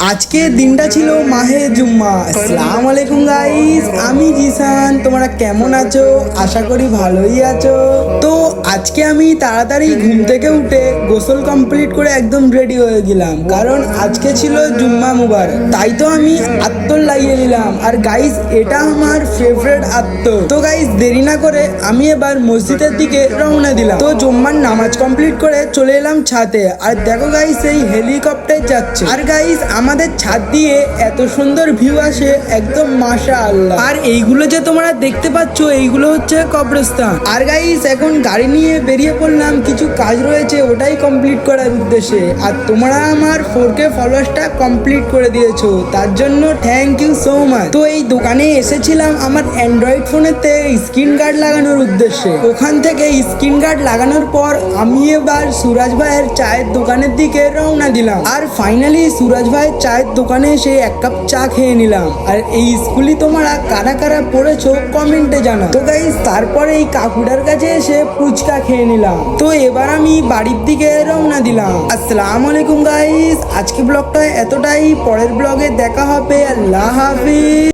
আজকে দিনটা ছিল মাহে জুম্মা। আসসালামু আলাইকুম গাইস, আমি জিসান। তোমরা কেমন আছো? আশা করি ভালোই আছো। তো আজকে আমি তাড়াতাড়ি ঘুম থেকে উঠে গোসল কমপ্লিট করে একদম রেডি হয়ে গেলাম, কারণ আজকে ছিল জুম্মা মুবারক। তাই তো আমি আত্তর লাগিয়ে নিলাম। আর গাইস, এটা আমার ফেভারিট আত্তর। তো গাইস, দেরি না করে আমি এবার মসজিদের দিকে রওনা দিলাম। তো জুম্মার নামাজ কমপ্লিট করে চলে এলাম ছাদে। আর দেখো গাইস, এই হেলিকপ্টার যাচ্ছে। আর গাইস, আমাদের ছাদ দিয়ে এত সুন্দর ভিউ আসে, একদম মাশাআল্লাহ। আর এইগুলো যে তোমরা দেখতে পাচ্ছ, এইগুলো হচ্ছে কবরস্থান। আর গাইস, এখন গাড়ি নিয়ে বেরিয়ে পড়লাম, কিছু কাজ রয়েছে ওটাই কমপ্লিট করার উদ্দেশ্যে। আর তোমরা আমার 4K ফলোয়ার্সটা কমপ্লিট করে দিয়েছো, তার জন্য থ্যাংক ইউ সো মাচ। তো এই দোকানে এসেছিলাম আমার অ্যান্ড্রয়েড ফোনেতে স্ক্রিন গার্ড লাগানোর উদ্দেশ্যে। ওখান থেকে স্ক্রিন গার্ড লাগানোর পর আমি এবার সুরাজ ভাইয়ের চায়ের দোকানের দিকে রওনা দিলাম। আর ফাইনালি সুরাজ ভাইয়ের চায়ের দোকানে এসে এক কাপ চা খেয়ে নিলাম। আর এই স্কুলই তোমরা কারা কারা পড়েছো কমেন্টে জানাও। তো গাইস, তারপরে এই কাকুটার কাছে এসে ফুচকা খেয়ে নিলাম। তো এবার আমি বাড়ির দিকে রওনা দিলাম। আসসালামু আলাইকুম গাইস, আজকে ব্লগটা এতটাই। পরের ব্লগে দেখা হবে। আল্লাহ হাফিজ।